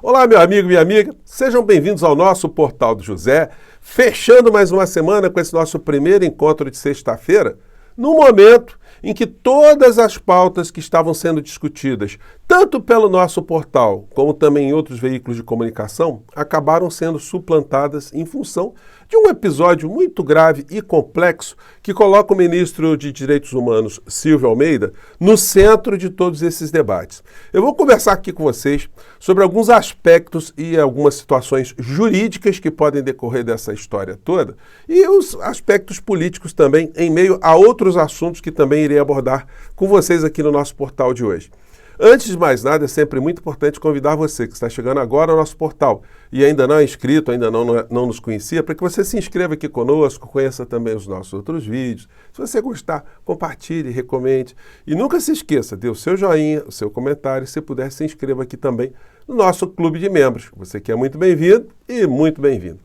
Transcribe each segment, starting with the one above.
Olá, meu amigo, minha amiga, sejam bem-vindos ao nosso Portal do José, fechando mais uma semana com esse nosso primeiro encontro de sexta-feira, no momento em que todas as pautas que estavam sendo discutidas, tanto pelo nosso portal como também em outros veículos de comunicação, acabaram sendo suplantadas em função de um episódio muito grave e complexo que coloca o ministro de Direitos Humanos, Silvio Almeida, no centro de todos esses debates. Eu vou conversar aqui com vocês sobre alguns aspectos e algumas situações jurídicas que podem decorrer dessa história toda e os aspectos políticos também, em meio a outros assuntos que também irei abordar com vocês aqui no nosso portal de hoje. Antes de mais nada, é sempre muito importante convidar você que está chegando agora ao nosso portal e ainda não é inscrito, ainda não nos conhecia, para que você se inscreva aqui conosco, conheça também os nossos outros vídeos. Se você gostar, compartilhe, recomende. E nunca se esqueça, dê o seu joinha, o seu comentário, se puder, se inscreva aqui também no nosso clube de membros. Você que é muito bem-vindo e muito bem-vindo.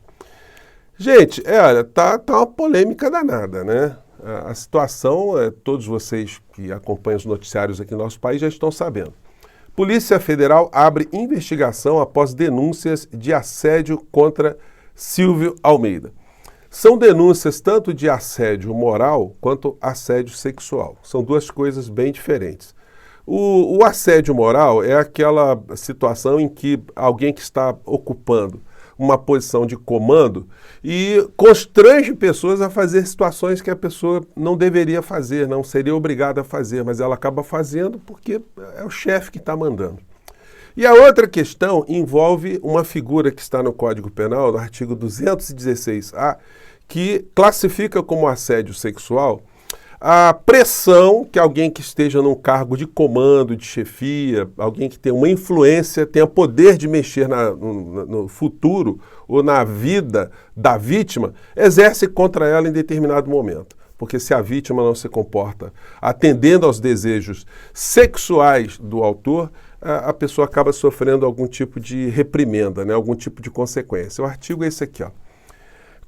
Gente, olha, tá uma polêmica danada, né? A situação, todos vocês que acompanham os noticiários aqui no nosso país já estão sabendo. Polícia Federal abre investigação após denúncias de assédio contra Silvio Almeida. São denúncias tanto de assédio moral quanto assédio sexual. São duas coisas bem diferentes. O assédio moral é aquela situação em que alguém que está ocupando uma posição de comando e constrange pessoas a fazer situações que a pessoa não deveria fazer, não seria obrigada a fazer, mas ela acaba fazendo porque é o chefe que está mandando. E a outra questão envolve uma figura que está no Código Penal, no artigo 216-A, que classifica como assédio sexual a pressão que alguém que esteja num cargo de comando, de chefia, alguém que tem uma influência, tenha poder de mexer no futuro ou na vida da vítima, exerce contra ela em determinado momento. Porque se a vítima não se comporta atendendo aos desejos sexuais do autor, a pessoa acaba sofrendo algum tipo de reprimenda, né? Algum tipo de consequência. O artigo é esse aqui, ó.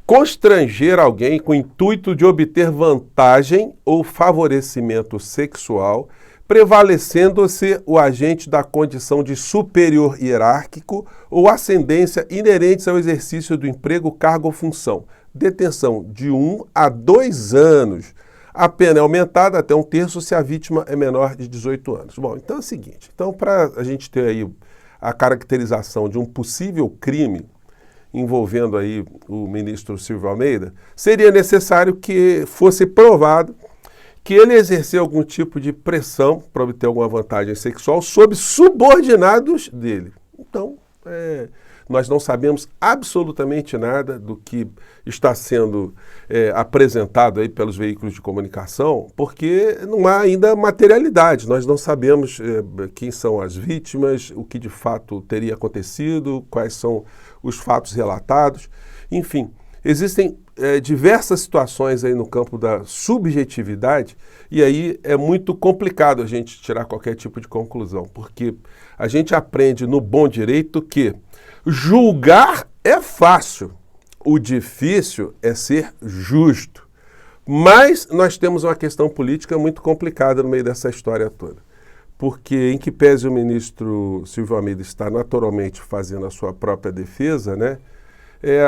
Constranger alguém com o intuito de obter vantagem ou favorecimento sexual, prevalecendo-se o agente da condição de superior hierárquico ou ascendência inerentes ao exercício do emprego, cargo ou função. Detenção de 1 a 2 anos. A pena é aumentada até 1/3 se a vítima é menor de 18 anos. Bom, então é o seguinte. Então, para a gente ter aí a caracterização de um possível crime envolvendo aí o ministro Silvio Almeida, seria necessário que fosse provado que ele exerceu algum tipo de pressão para obter alguma vantagem sexual sobre subordinados dele. Então, nós não sabemos absolutamente nada do que está sendo apresentado aí pelos veículos de comunicação, porque não há ainda materialidade. Nós não sabemos quem são as vítimas, o que de fato teria acontecido, quais são os fatos relatados. Enfim, existem diversas situações aí no campo da subjetividade e aí é muito complicado a gente tirar qualquer tipo de conclusão, porque a gente aprende no bom direito que julgar é fácil, o difícil é ser justo. Mas nós temos uma questão política muito complicada no meio dessa história toda. Porque, em que pese o ministro Silvio Almeida está naturalmente fazendo a sua própria defesa, né,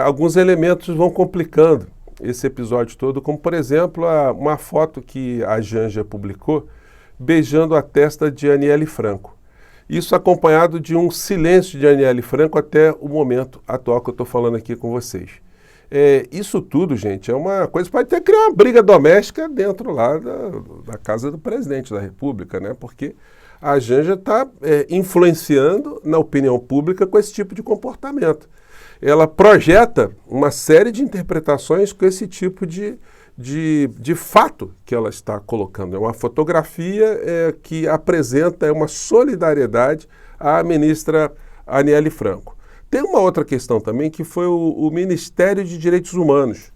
alguns elementos vão complicando esse episódio todo, como, por exemplo, uma foto que a Janja publicou beijando a testa de Aniele Franco. Isso acompanhado de um silêncio de Aniele Franco até o momento atual que eu estou falando aqui com vocês. Isso tudo, gente, é uma coisa, pode até criar uma briga doméstica dentro lá da casa do presidente da República, né? Porque a Janja está influenciando na opinião pública com esse tipo de comportamento. Ela projeta uma série de interpretações com esse tipo de fato que ela está colocando. É uma fotografia que apresenta uma solidariedade à ministra Aniele Franco. Tem uma outra questão também que foi o Ministério de Direitos Humanos.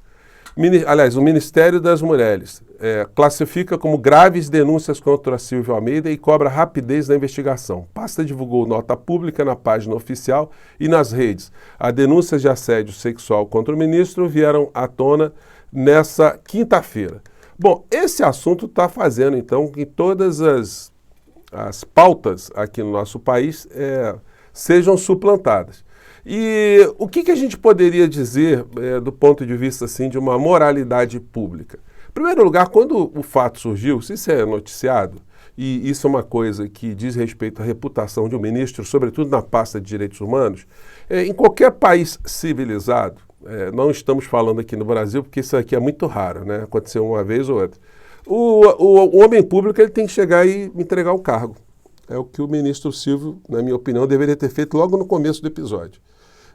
O Ministério das Mulheres classifica como graves denúncias contra Silvio Almeida e cobra rapidez na investigação. Pasta divulgou nota pública na página oficial e nas redes. As denúncias de assédio sexual contra o ministro vieram à tona nessa quinta-feira. Bom, esse assunto está fazendo, então, que todas as pautas aqui no nosso país sejam suplantadas. E o que a gente poderia dizer do ponto de vista assim, de uma moralidade pública? Em primeiro lugar, quando o fato surgiu, se isso é noticiado, e isso é uma coisa que diz respeito à reputação de um ministro, sobretudo na pasta de direitos humanos, em qualquer país civilizado, não estamos falando aqui no Brasil, porque isso aqui é muito raro, né? Aconteceu uma vez ou outra. O homem público ele tem que chegar e entregar o cargo. É o que o ministro Silvio, na minha opinião, deveria ter feito logo no começo do episódio.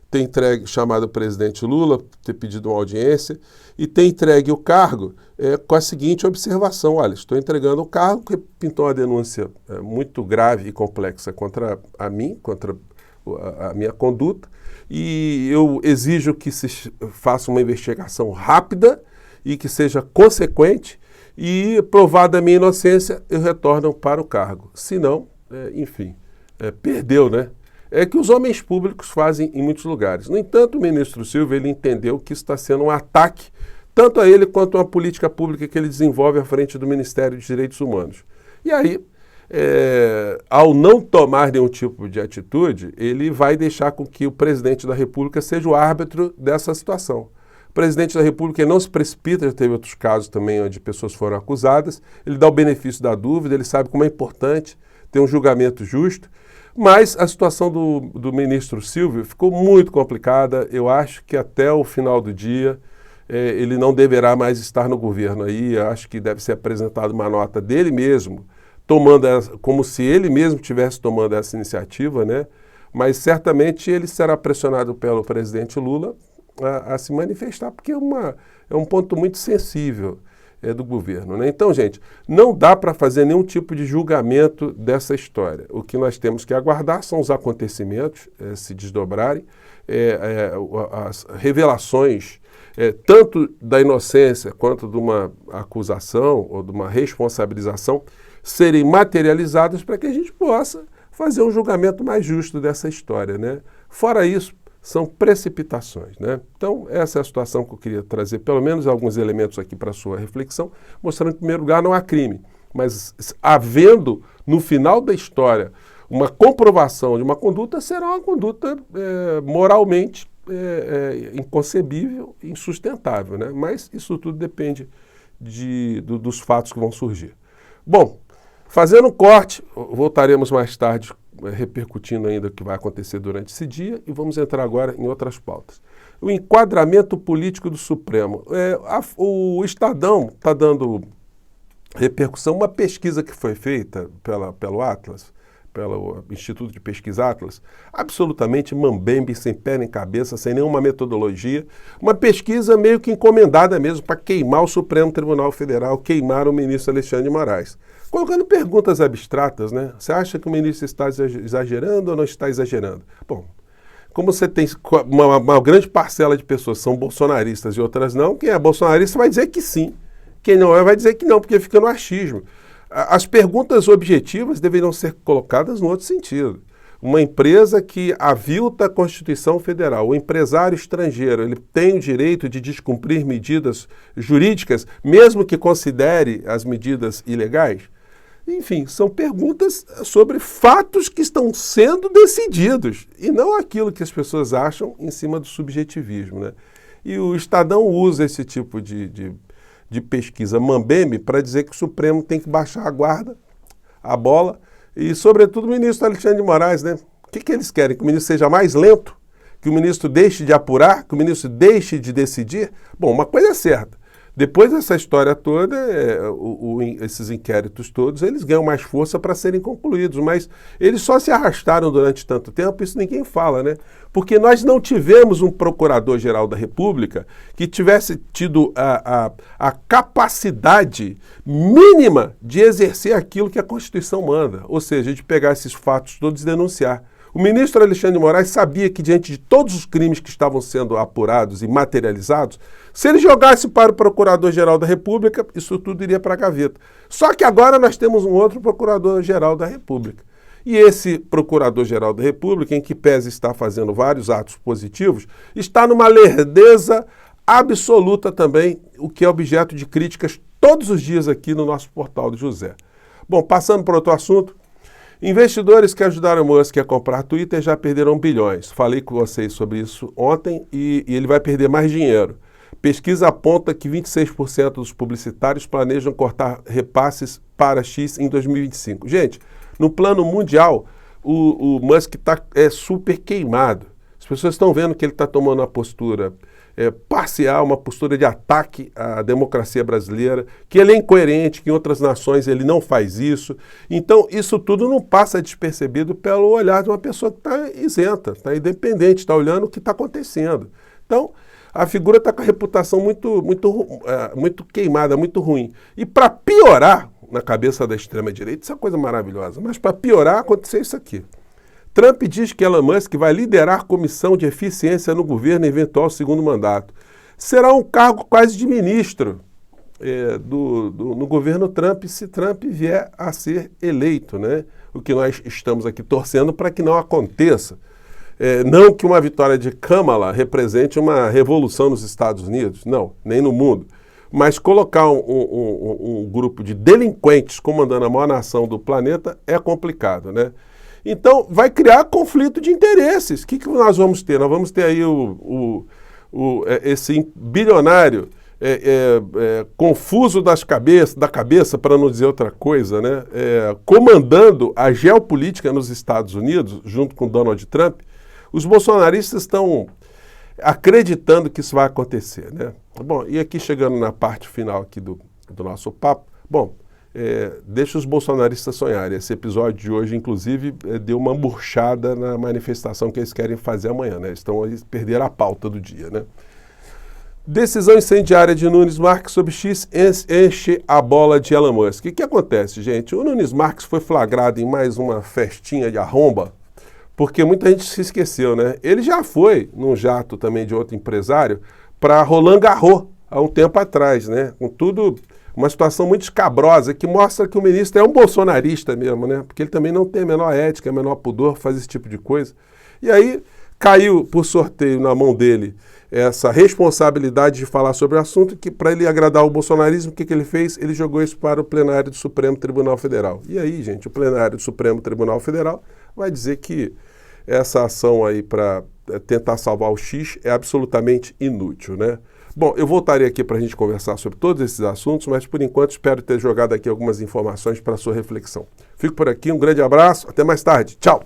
Ter entregue, chamado o presidente Lula, ter pedido uma audiência e ter entregue o cargo com a seguinte observação: olha, estou entregando o cargo porque pintou uma denúncia muito grave e complexa contra a mim, contra a minha conduta, e eu exijo que se faça uma investigação rápida e que seja consequente e, provada a minha inocência, eu retorno para o cargo. Se não, enfim, perdeu, né? É que os homens públicos fazem em muitos lugares. No entanto, o ministro Silvio ele entendeu que isso está sendo um ataque tanto a ele quanto a uma política pública que ele desenvolve à frente do Ministério dos Direitos Humanos. E aí, ao não tomar nenhum tipo de atitude, ele vai deixar com que o presidente da República seja o árbitro dessa situação. O presidente da República ele não se precipita, já teve outros casos também onde pessoas foram acusadas, ele dá o benefício da dúvida, ele sabe como é importante ter um julgamento justo. Mas a situação do ministro Silvio ficou muito complicada. Eu acho que até o final do dia ele não deverá mais estar no governo aí. Eu acho que deve ser apresentada uma nota dele mesmo, como se ele mesmo estivesse tomando essa iniciativa, né? Mas certamente ele será pressionado pelo presidente Lula a se manifestar, porque é um ponto muito sensível do governo, né? Então, gente, não dá para fazer nenhum tipo de julgamento dessa história. O que nós temos que aguardar são os acontecimentos se desdobrarem, as revelações, tanto da inocência quanto de uma acusação ou de uma responsabilização, serem materializadas para que a gente possa fazer um julgamento mais justo dessa história, né? Fora isso, são precipitações, né? Então, essa é a situação que eu queria trazer, pelo menos alguns elementos aqui para a sua reflexão, mostrando que, em primeiro lugar, não há crime, mas havendo, no final da história, uma comprovação de uma conduta, será uma conduta moralmente inconcebível, insustentável, né? Mas isso tudo depende dos fatos que vão surgir. Bom, fazendo um corte, voltaremos mais tarde repercutindo ainda o que vai acontecer durante esse dia e vamos entrar agora em outras pautas. O enquadramento político do Supremo. O Estadão está dando repercussão, uma pesquisa que foi feita pelo Atlas, pelo Instituto de Pesquisa Atlas, absolutamente mambembe, sem pé nem cabeça, sem nenhuma metodologia, uma pesquisa meio que encomendada mesmo para queimar o Supremo Tribunal Federal, queimar o ministro Alexandre de Moraes. Colocando perguntas abstratas, né? Você acha que o ministro está exagerando ou não está exagerando? Bom, como você tem uma grande parcela de pessoas que são bolsonaristas e outras não, quem é bolsonarista vai dizer que sim. Quem não é vai dizer que não, porque fica no achismo. As perguntas objetivas deveriam ser colocadas no outro sentido. Uma empresa que avilta a Constituição Federal, o empresário estrangeiro, ele tem o direito de descumprir medidas jurídicas, mesmo que considere as medidas ilegais? Enfim, são perguntas sobre fatos que estão sendo decididos e não aquilo que as pessoas acham em cima do subjetivismo, né? E o Estadão usa esse tipo de pesquisa mambembe para dizer que o Supremo tem que baixar a guarda, a bola, e sobretudo o ministro Alexandre de Moraes, né? O que eles querem? Que o ministro seja mais lento? Que o ministro deixe de apurar? Que o ministro deixe de decidir? Bom, uma coisa é certa. Depois dessa história toda, esses inquéritos todos, eles ganham mais força para serem concluídos, mas eles só se arrastaram durante tanto tempo, isso ninguém fala, né? Porque nós não tivemos um procurador-geral da República que tivesse tido a capacidade mínima de exercer aquilo que a Constituição manda, ou seja, de pegar esses fatos todos e denunciar. O ministro Alexandre de Moraes sabia que, diante de todos os crimes que estavam sendo apurados e materializados, se ele jogasse para o Procurador-Geral da República, isso tudo iria para a gaveta. Só que agora nós temos um outro Procurador-Geral da República. E esse Procurador-Geral da República, em que pese estar fazendo vários atos positivos, está numa lerdeza absoluta também, o que é objeto de críticas todos os dias aqui no nosso Portal do José. Bom, passando para outro assunto, Investidores que ajudaram Musk a comprar Twitter já perderam bilhões. Falei com vocês sobre isso ontem e ele vai perder mais dinheiro. Pesquisa aponta que 26% dos publicitários planejam cortar repasses para X em 2025. Gente, no plano mundial, o Musk é super queimado. As pessoas estão vendo que ele está tomando uma postura parcial, uma postura de ataque à democracia brasileira, que ele é incoerente, que em outras nações ele não faz isso. Então, isso tudo não passa despercebido pelo olhar de uma pessoa que está isenta, está independente, está olhando o que está acontecendo. Então, a figura está com a reputação muito queimada, muito ruim. E para piorar, na cabeça da extrema-direita, isso é uma coisa maravilhosa, mas para piorar, aconteceu isso aqui. Trump diz que Elon Musk vai liderar a comissão de eficiência no governo em eventual segundo mandato. Será um cargo quase de ministro no governo Trump, se Trump vier a ser eleito, né? O que nós estamos aqui torcendo para que não aconteça. Não que uma vitória de Kamala represente uma revolução nos Estados Unidos, não, nem no mundo. Mas colocar um grupo de delinquentes comandando a maior nação do planeta é complicado, né? Então, vai criar conflito de interesses. O que nós vamos ter? Nós vamos ter aí esse bilionário confuso da cabeça, para não dizer outra coisa, né? Comandando a geopolítica nos Estados Unidos, junto com Donald Trump. Os bolsonaristas estão acreditando que isso vai acontecer, né? Bom, e aqui chegando na parte final aqui do nosso papo, bom, deixa os bolsonaristas sonharem. Esse episódio de hoje, inclusive, deu uma murchada na manifestação que eles querem fazer amanhã, né? Eles estão aí perder a pauta do dia, né? Decisão incendiária de Nunes Marques sobre X enche a bola de Elon Musk. O que acontece, gente? O Nunes Marques foi flagrado em mais uma festinha de arromba, porque muita gente se esqueceu, né? Ele já foi num jato também de outro empresário para Roland Garros há um tempo atrás, né? Com tudo, uma situação muito escabrosa que mostra que o ministro é um bolsonarista mesmo, né? Porque ele também não tem a menor ética, a menor pudor, faz esse tipo de coisa. E aí caiu por sorteio na mão dele essa responsabilidade de falar sobre o assunto, que para ele agradar o bolsonarismo, o que ele fez? Ele jogou isso para o plenário do Supremo Tribunal Federal. E aí, gente, o plenário do Supremo Tribunal Federal vai dizer que essa ação aí para tentar salvar o X é absolutamente inútil, né? Bom, eu voltarei aqui para a gente conversar sobre todos esses assuntos, mas por enquanto espero ter jogado aqui algumas informações para a sua reflexão. Fico por aqui, um grande abraço, até mais tarde, tchau!